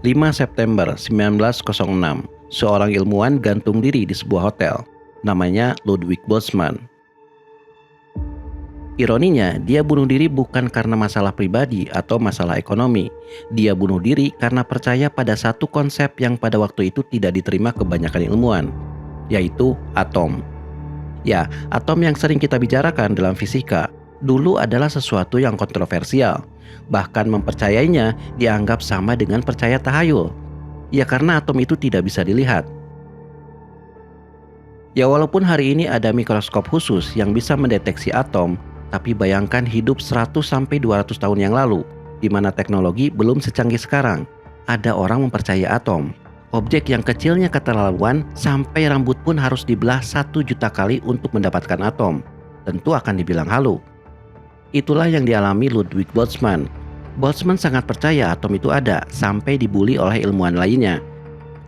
5 September 1906, seorang ilmuwan gantung diri di sebuah hotel. Namanya Ludwig Boltzmann. Ironinya, dia bunuh diri bukan karena masalah pribadi atau masalah ekonomi. Dia bunuh diri karena percaya pada satu konsep yang pada waktu itu tidak diterima kebanyakan ilmuwan, yaitu atom. Ya, atom yang sering kita bicarakan dalam fisika dulu adalah sesuatu yang kontroversial. Bahkan mempercayainya dianggap sama dengan percaya tahayul. Ya karena atom itu tidak bisa dilihat. Ya walaupun hari ini ada mikroskop khusus yang bisa mendeteksi atom, tapi bayangkan hidup 100-200 tahun yang lalu, di mana teknologi belum secanggih sekarang. Ada orang mempercayai atom. Objek yang kecilnya keterlaluan sampai rambut pun harus dibelah 1 juta kali untuk mendapatkan atom. Tentu akan dibilang halu. Itulah yang dialami Ludwig Boltzmann. Boltzmann sangat percaya atom itu ada, sampai dibully oleh ilmuwan lainnya.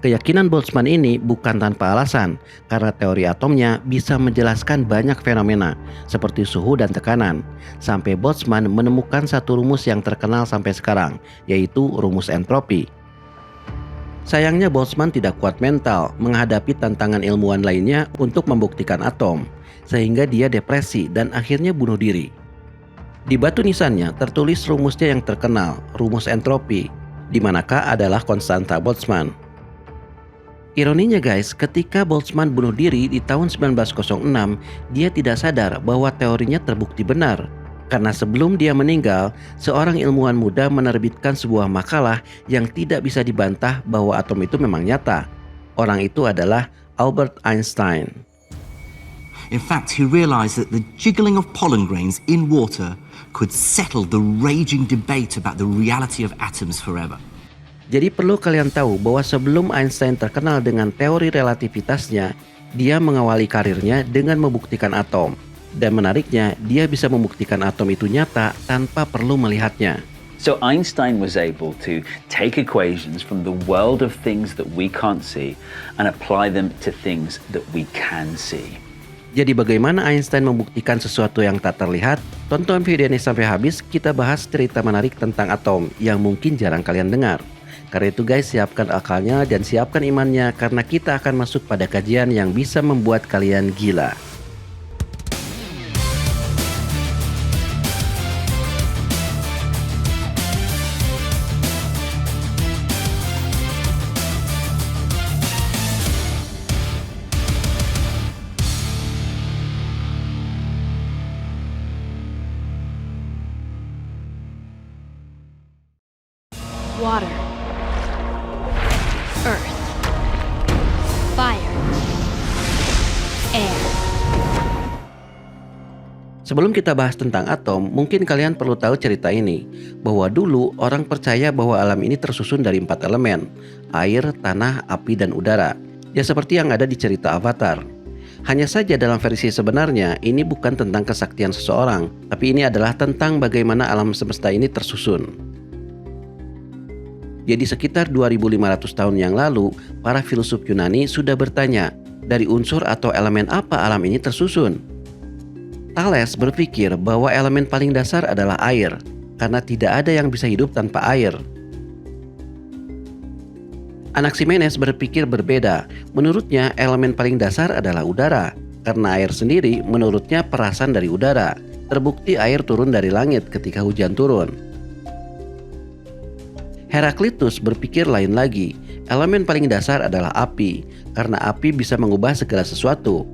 Keyakinan Boltzmann ini bukan tanpa alasan, karena teori atomnya bisa menjelaskan banyak fenomena, seperti suhu dan tekanan. Sampai Boltzmann menemukan satu rumus yang terkenal sampai sekarang, yaitu rumus entropi. Sayangnya Boltzmann tidak kuat mental menghadapi tantangan ilmuwan lainnya untuk membuktikan atom, sehingga dia depresi dan akhirnya bunuh diri. Di batu nisannya tertulis rumusnya yang terkenal, rumus entropi, di manakah adalah konstanta Boltzmann. Ironinya guys, ketika Boltzmann bunuh diri di tahun 1906, dia tidak sadar bahwa teorinya terbukti benar. Karena sebelum dia meninggal, seorang ilmuwan muda menerbitkan sebuah makalah yang tidak bisa dibantah bahwa atom itu memang nyata. Orang itu adalah Albert Einstein. In fact, he realized that the jiggling of pollen grains in water could settle the raging debate about the reality of atoms forever. Jadi perlu kalian tahu bahwa sebelum Einstein terkenal dengan teori relativitasnya, dia mengawali karirnya dengan membuktikan atom. Dan menariknya, dia bisa membuktikan atom itu nyata tanpa perlu melihatnya. So Einstein was able to take equations from the world of things that we can't see and apply them to things that we can see. Jadi bagaimana Einstein membuktikan sesuatu yang tak terlihat? Tonton video ini sampai habis, kita bahas cerita menarik tentang atom yang mungkin jarang kalian dengar. Karena itu guys, siapkan akalnya dan siapkan imannya karena kita akan masuk pada kajian yang bisa membuat kalian gila. Water, earth, fire, air. Sebelum kita bahas tentang atom, mungkin kalian perlu tahu cerita ini, bahwa dulu orang percaya bahwa alam ini tersusun dari 4 elemen, air, tanah, api, dan udara. Ya seperti yang ada di cerita Avatar. Hanya saja dalam versi sebenarnya, ini bukan tentang kesaktian seseorang, tapi ini adalah tentang bagaimana alam semesta ini tersusun. Jadi sekitar 2500 tahun yang lalu, para filsuf Yunani sudah bertanya, dari unsur atau elemen apa alam ini tersusun? Thales berpikir bahwa elemen paling dasar adalah air, karena tidak ada yang bisa hidup tanpa air. Anaximenes berpikir berbeda, menurutnya elemen paling dasar adalah udara, karena air sendiri menurutnya perasan dari udara. Terbukti air turun dari langit ketika hujan turun. Heraklitus berpikir lain lagi, elemen paling dasar adalah api, karena api bisa mengubah segala sesuatu.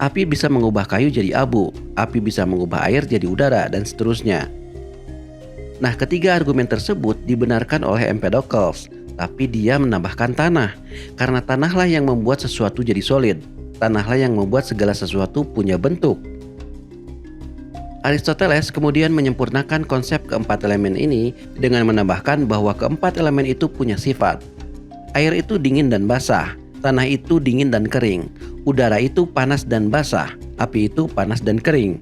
Api bisa mengubah kayu jadi abu, api bisa mengubah air jadi udara, dan seterusnya. Nah, ketiga argumen tersebut dibenarkan oleh Empedocles, tapi dia menambahkan tanah, karena tanahlah yang membuat sesuatu jadi solid, tanahlah yang membuat segala sesuatu punya bentuk. Aristoteles kemudian menyempurnakan konsep keempat elemen ini dengan menambahkan bahwa keempat elemen itu punya sifat. Air itu dingin dan basah, tanah itu dingin dan kering, udara itu panas dan basah, api itu panas dan kering.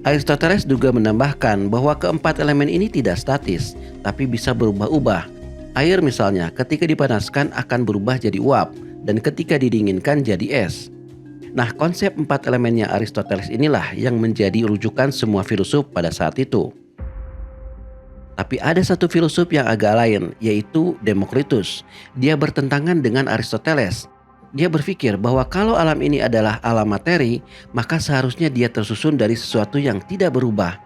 Aristoteles juga menambahkan bahwa keempat elemen ini tidak statis, tapi bisa berubah-ubah. Air misalnya ketika dipanaskan akan berubah jadi uap, dan ketika didinginkan jadi es. Nah, konsep 4 elemennya Aristoteles inilah yang menjadi rujukan semua filsuf pada saat itu. Tapi ada satu filsuf yang agak lain, yaitu Demokritus. Dia bertentangan dengan Aristoteles. Dia berpikir bahwa kalau alam ini adalah alam materi, maka seharusnya dia tersusun dari sesuatu yang tidak berubah.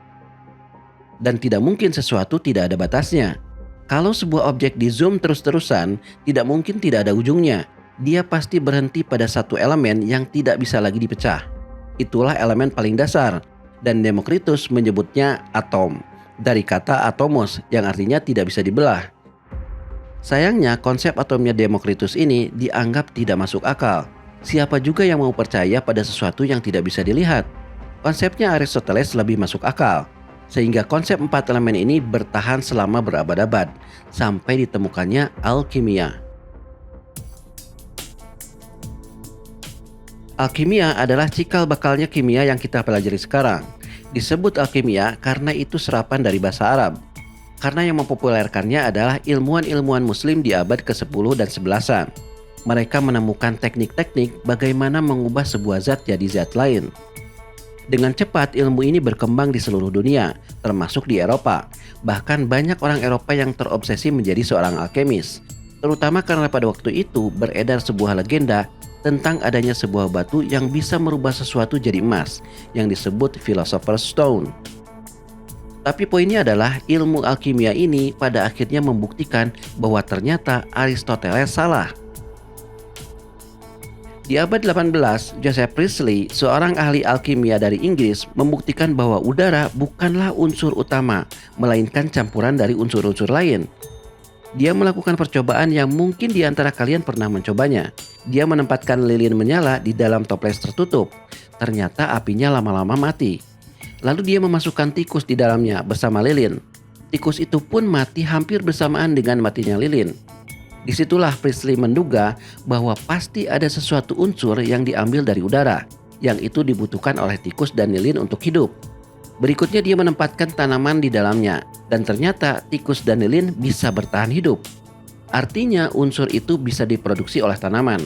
Dan tidak mungkin sesuatu tidak ada batasnya. Kalau sebuah objek di zoom terus-terusan, tidak mungkin tidak ada ujungnya. Dia pasti berhenti pada satu elemen yang tidak bisa lagi dipecah. Itulah elemen paling dasar, dan Demokritus menyebutnya atom, dari kata atomos yang artinya tidak bisa dibelah. Sayangnya konsep atomnya Demokritus ini dianggap tidak masuk akal. Siapa juga yang mau percaya pada sesuatu yang tidak bisa dilihat? Konsepnya Aristoteles lebih masuk akal, sehingga konsep 4 elemen ini bertahan selama berabad-abad, sampai ditemukannya alkimia. Alkimia adalah cikal bakalnya kimia yang kita pelajari sekarang. Disebut alkimia karena itu serapan dari bahasa Arab. Karena yang mempopulerkannya adalah ilmuwan-ilmuwan muslim di abad ke-10 dan 11-an. Mereka menemukan teknik-teknik bagaimana mengubah sebuah zat jadi zat lain. Dengan cepat ilmu ini berkembang di seluruh dunia, termasuk di Eropa. Bahkan banyak orang Eropa yang terobsesi menjadi seorang alkemis. Terutama karena pada waktu itu beredar sebuah legenda tentang adanya sebuah batu yang bisa merubah sesuatu jadi emas, yang disebut Philosopher's Stone. Tapi poinnya adalah ilmu alkimia ini pada akhirnya membuktikan bahwa ternyata Aristoteles salah. Di abad 18, Joseph Priestley, seorang ahli alkimia dari Inggris, membuktikan bahwa udara bukanlah unsur utama, melainkan campuran dari unsur-unsur lain. Dia melakukan percobaan yang mungkin di antara kalian pernah mencobanya. Dia menempatkan lilin menyala di dalam toples tertutup. Ternyata apinya lama-lama mati. Lalu dia memasukkan tikus di dalamnya bersama lilin. Tikus itu pun mati hampir bersamaan dengan matinya lilin. Disitulah Priestley menduga bahwa pasti ada sesuatu unsur yang diambil dari udara, yang itu dibutuhkan oleh tikus dan lilin untuk hidup. Berikutnya dia menempatkan tanaman di dalamnya, dan ternyata tikus dan lilin bisa bertahan hidup. Artinya unsur itu bisa diproduksi oleh tanaman.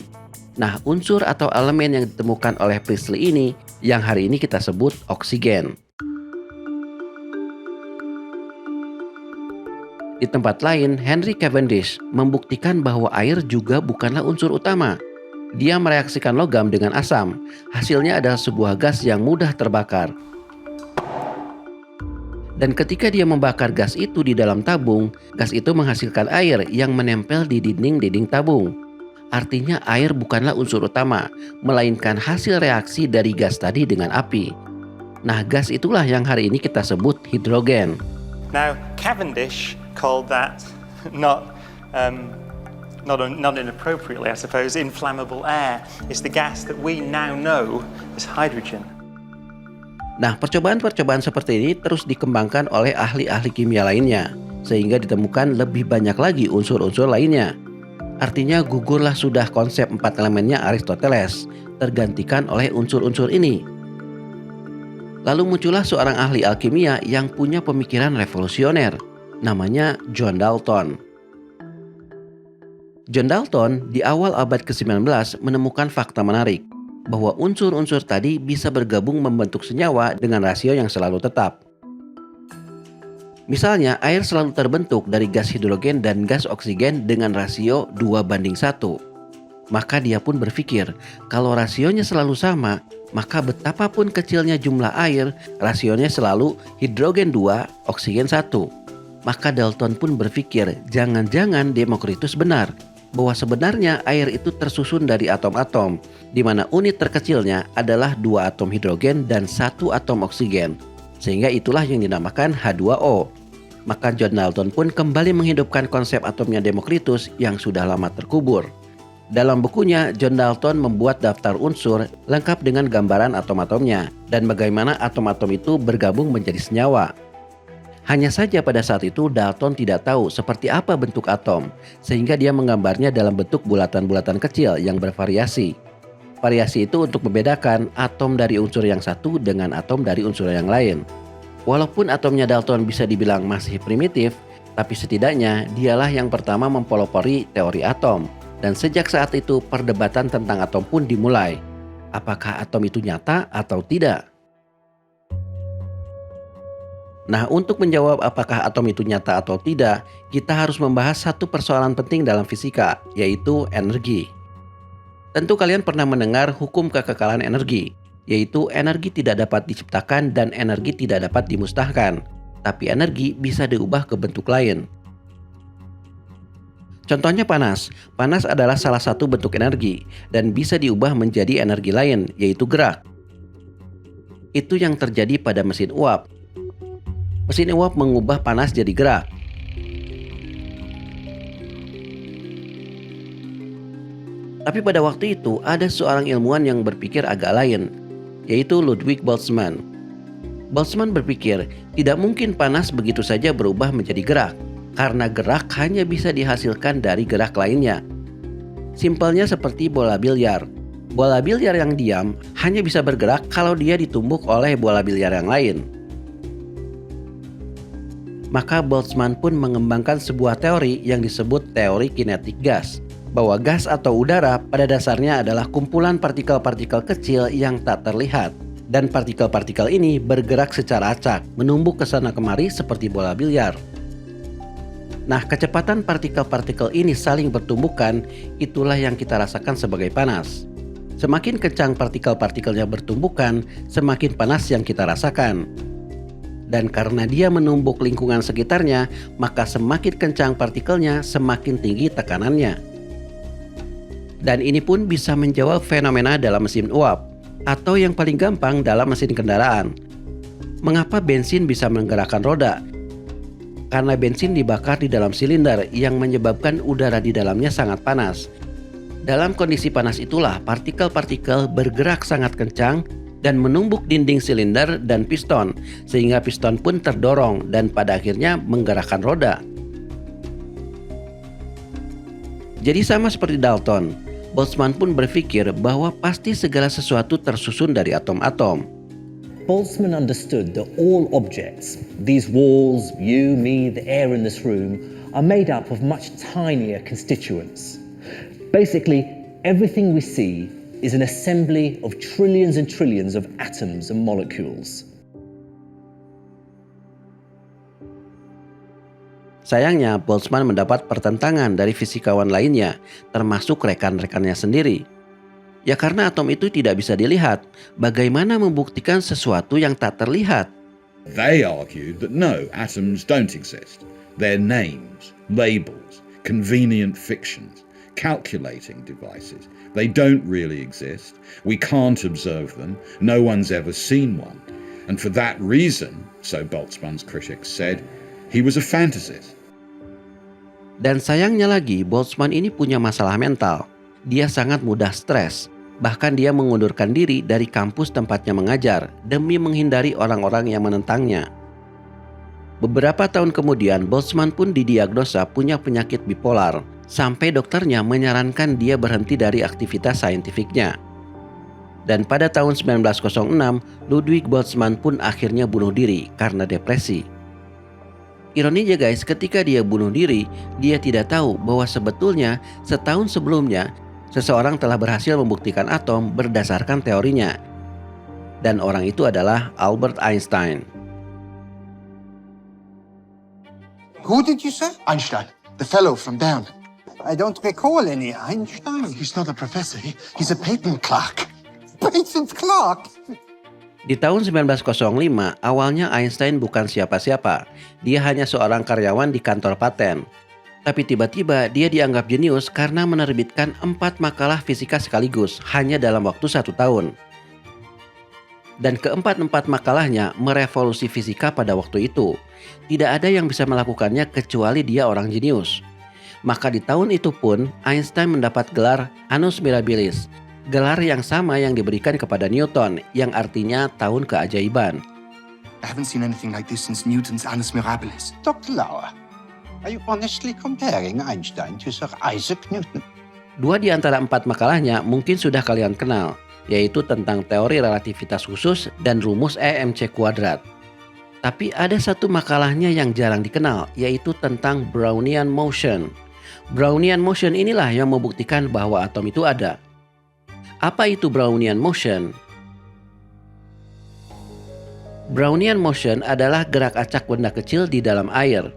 Nah, unsur atau elemen yang ditemukan oleh Priestley ini yang hari ini kita sebut oksigen. Di tempat lain, Henry Cavendish membuktikan bahwa air juga bukanlah unsur utama. Dia mereaksikan logam dengan asam. Hasilnya adalah sebuah gas yang mudah terbakar. Dan ketika dia membakar gas itu di dalam tabung, gas itu menghasilkan air yang menempel di dinding-dinding tabung. Artinya air bukanlah unsur utama, melainkan hasil reaksi dari gas tadi dengan api. Nah, gas itulah yang hari ini kita sebut hidrogen. Now, Cavendish called that not inappropriately, I suppose, inflammable air. It's the gas that we now know as hydrogen. Nah, percobaan-percobaan seperti ini terus dikembangkan oleh ahli-ahli kimia lainnya, sehingga ditemukan lebih banyak lagi unsur-unsur lainnya. Artinya gugurlah sudah konsep 4 elemennya Aristoteles, tergantikan oleh unsur-unsur ini. Lalu muncullah seorang ahli alkimia yang punya pemikiran revolusioner, namanya John Dalton. John Dalton di awal abad ke-19 menemukan fakta menarik, bahwa unsur-unsur tadi bisa bergabung membentuk senyawa dengan rasio yang selalu tetap. Misalnya, air selalu terbentuk dari gas hidrogen dan gas oksigen dengan rasio 2:1. Maka dia pun berpikir, kalau rasionya selalu sama, maka betapapun kecilnya jumlah air, rasionya selalu hidrogen 2, oksigen 1. Maka Dalton pun berpikir, jangan-jangan Demokritus benar, bahwa sebenarnya air itu tersusun dari atom-atom, di mana unit terkecilnya adalah 2 atom hidrogen dan 1 atom oksigen. Sehingga itulah yang dinamakan H2O. Maka John Dalton pun kembali menghidupkan konsep atomnya Demokritus yang sudah lama terkubur. Dalam bukunya, John Dalton membuat daftar unsur lengkap dengan gambaran atom-atomnya dan bagaimana atom-atom itu bergabung menjadi senyawa. Hanya saja pada saat itu Dalton tidak tahu seperti apa bentuk atom, sehingga dia menggambarnya dalam bentuk bulatan-bulatan kecil yang bervariasi. Variasi itu untuk membedakan atom dari unsur yang satu dengan atom dari unsur yang lain. Walaupun atomnya Dalton bisa dibilang masih primitif, tapi setidaknya dialah yang pertama mempelopori teori atom. Dan sejak saat itu perdebatan tentang atom pun dimulai. Apakah atom itu nyata atau tidak? Nah, untuk menjawab apakah atom itu nyata atau tidak, kita harus membahas satu persoalan penting dalam fisika, yaitu energi. Tentu kalian pernah mendengar hukum kekekalan energi, yaitu energi tidak dapat diciptakan dan energi tidak dapat dimusnahkan, tapi energi bisa diubah ke bentuk lain. Contohnya panas. Panas adalah salah satu bentuk energi dan bisa diubah menjadi energi lain, yaitu gerak. Itu yang terjadi pada mesin uap. Mesin uap mengubah panas jadi gerak. Tapi pada waktu itu ada seorang ilmuwan yang berpikir agak lain, yaitu Ludwig Boltzmann. Boltzmann berpikir tidak mungkin panas begitu saja berubah menjadi gerak, karena gerak hanya bisa dihasilkan dari gerak lainnya. Simpelnya seperti bola biliar. Bola biliar yang diam hanya bisa bergerak kalau dia ditumbuk oleh bola biliar yang lain. Maka Boltzmann pun mengembangkan sebuah teori yang disebut teori kinetik gas, bahwa gas atau udara pada dasarnya adalah kumpulan partikel-partikel kecil yang tak terlihat, dan partikel-partikel ini bergerak secara acak, menumbuk ke sana kemari seperti bola biliar. Nah, kecepatan partikel-partikel ini saling bertumbukan, itulah yang kita rasakan sebagai panas. Semakin kencang partikel-partikelnya bertumbukan, semakin panas yang kita rasakan. Dan karena dia menumbuk lingkungan sekitarnya, maka semakin kencang partikelnya, semakin tinggi tekanannya. Dan ini pun bisa menjawab fenomena dalam mesin uap, atau yang paling gampang dalam mesin kendaraan. Mengapa bensin bisa menggerakkan roda? Karena bensin dibakar di dalam silinder yang menyebabkan udara di dalamnya sangat panas. Dalam kondisi panas itulah partikel-partikel bergerak sangat kencang dan menumbuk dinding silinder dan piston, sehingga piston pun terdorong dan pada akhirnya menggerakkan roda. Jadi sama seperti Dalton, Boltzmann pun berpikir bahwa pasti segala sesuatu tersusun dari atom-atom. Boltzmann understood that all objects, these walls, you, me, the air in this room, are made up of much tinier constituents. Basically, everything we see is an assembly of trillions and trillions of atoms and molecules. Sayangnya, Boltzmann mendapat pertentangan dari fisikawan lainnya, termasuk rekan-rekannya sendiri. Ya karena atom itu tidak bisa dilihat, bagaimana membuktikan sesuatu yang tak terlihat? They argued that no, atoms don't exist. They're names, labels, convenient fictions, calculating devices. They don't really exist. We can't observe them. No one's ever seen one. And for that reason, so Boltzmann's critics said, he was a fantasist. Dan sayangnya lagi, Boltzmann ini punya masalah mental. Dia sangat mudah stres. Bahkan dia mengundurkan diri dari kampus tempatnya mengajar demi menghindari orang-orang yang menentangnya. Beberapa tahun kemudian, Boltzmann pun didiagnosa punya penyakit bipolar, sampai dokternya menyarankan dia berhenti dari aktivitas saintifiknya. Dan pada tahun 1906, Ludwig Boltzmann pun akhirnya bunuh diri karena depresi. Ironinya guys, ketika dia bunuh diri, dia tidak tahu bahwa sebetulnya setahun sebelumnya, seseorang telah berhasil membuktikan atom berdasarkan teorinya. Dan orang itu adalah Albert Einstein. Who did you say? Einstein, the fellow from down. I don't recall any Einstein. He's not a professor, he's a patent clerk. Patent clerk? Di tahun 1905, awalnya Einstein bukan siapa-siapa. Dia hanya seorang karyawan di kantor paten. Tapi tiba-tiba dia dianggap jenius karena menerbitkan 4 makalah fisika sekaligus hanya dalam waktu 1 tahun. Dan keempat-empat makalahnya merevolusi fisika pada waktu itu. Tidak ada yang bisa melakukannya kecuali dia orang jenius. Maka di tahun itu pun Einstein mendapat gelar Annus Mirabilis, gelar yang sama yang diberikan kepada Newton, yang artinya tahun keajaiban. I haven't seen anything like this since Newton's Annus Mirabilis. Dr. Lauer, are you honestly comparing Einstein to Sir Isaac Newton? 2 di antara 4 makalahnya mungkin sudah kalian kenal, yaitu tentang teori relativitas khusus dan rumus EMC kuadrat. Tapi ada satu makalahnya yang jarang dikenal, yaitu tentang Brownian motion. Brownian motion inilah yang membuktikan bahwa atom itu ada. Apa itu Brownian motion? Brownian motion adalah gerak acak benda kecil di dalam air.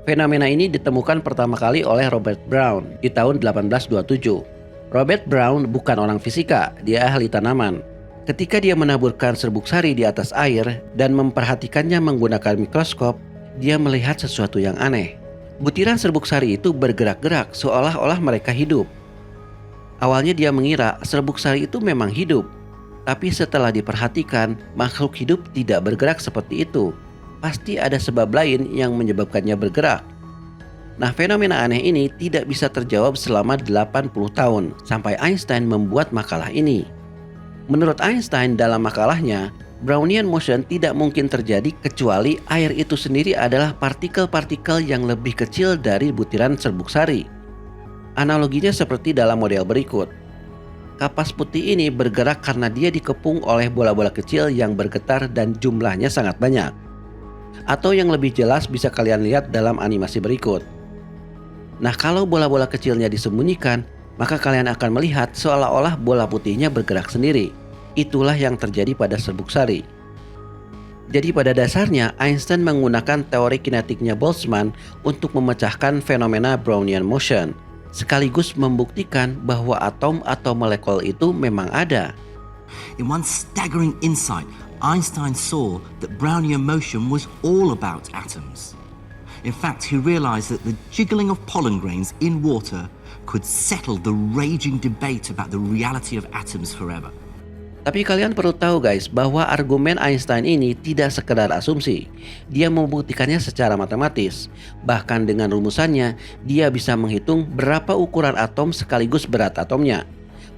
Fenomena ini ditemukan pertama kali oleh Robert Brown di tahun 1827. Robert Brown bukan orang fisika, dia ahli tanaman. Ketika dia menaburkan serbuk sari di atas air dan memperhatikannya menggunakan mikroskop, dia melihat sesuatu yang aneh. Butiran serbuk sari itu bergerak-gerak seolah-olah mereka hidup. Awalnya dia mengira serbuk sari itu memang hidup, tapi setelah diperhatikan, makhluk hidup tidak bergerak seperti itu. Pasti ada sebab lain yang menyebabkannya bergerak. Nah, fenomena aneh ini tidak bisa terjawab selama 80 tahun sampai Einstein membuat makalah ini. Menurut Einstein dalam makalahnya, Brownian motion tidak mungkin terjadi kecuali air itu sendiri adalah partikel-partikel yang lebih kecil dari butiran serbuk sari. Analoginya seperti dalam model berikut. Kapas putih ini bergerak karena dia dikepung oleh bola-bola kecil yang bergetar dan jumlahnya sangat banyak. Atau yang lebih jelas bisa kalian lihat dalam animasi berikut. Nah, kalau bola-bola kecilnya disembunyikan, maka kalian akan melihat seolah-olah bola putihnya bergerak sendiri. Itulah yang terjadi pada serbuk sari. Jadi pada dasarnya Einstein menggunakan teori kinetiknya Boltzmann untuk memecahkan fenomena Brownian motion, sekaligus membuktikan bahwa atom atau molekul itu memang ada. In one staggering insight, Einstein saw that Brownian motion was all about atoms. In fact, he realized that the jiggling of pollen grains in water could settle the raging debate about the reality of atoms forever. Tapi kalian perlu tahu guys, bahwa argumen Einstein ini tidak sekedar asumsi. Dia membuktikannya secara matematis. Bahkan dengan rumusannya, dia bisa menghitung berapa ukuran atom sekaligus berat atomnya.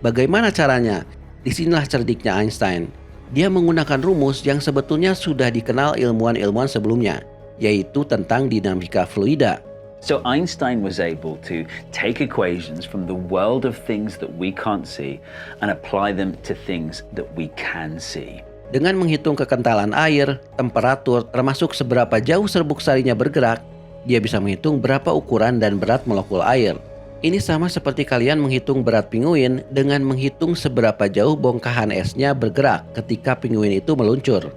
Bagaimana caranya? Disinilah cerdiknya Einstein. Dia menggunakan rumus yang sebetulnya sudah dikenal ilmuwan-ilmuwan sebelumnya, yaitu tentang dinamika fluida. So Einstein was able to take equations from the world of things that we can't see and apply them to things that we can see. Dengan menghitung kekentalan air, temperatur, termasuk seberapa jauh serbuk sarinya bergerak, dia bisa menghitung berapa ukuran dan berat molekul air. Ini sama seperti kalian menghitung berat pinguin dengan menghitung seberapa jauh bongkahan esnya bergerak ketika pinguin itu meluncur.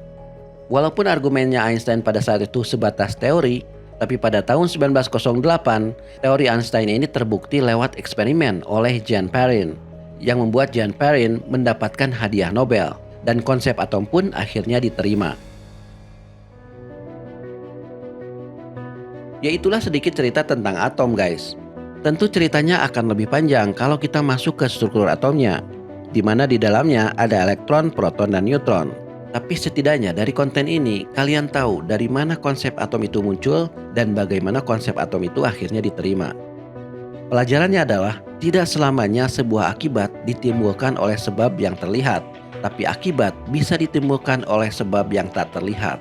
Walaupun argumennya Einstein pada saat itu sebatas teori, tapi pada tahun 1908, teori Einstein ini terbukti lewat eksperimen oleh Jean Perrin, yang membuat Jean Perrin mendapatkan hadiah Nobel, dan konsep atom pun akhirnya diterima. Ya, itulah sedikit cerita tentang atom guys. Tentu ceritanya akan lebih panjang kalau kita masuk ke struktur atomnya, di mana di dalamnya ada elektron, proton, dan neutron. Tapi setidaknya dari konten ini, kalian tahu dari mana konsep atom itu muncul dan bagaimana konsep atom itu akhirnya diterima. Pelajarannya adalah, tidak selamanya sebuah akibat ditimbulkan oleh sebab yang terlihat, tapi akibat bisa ditimbulkan oleh sebab yang tak terlihat.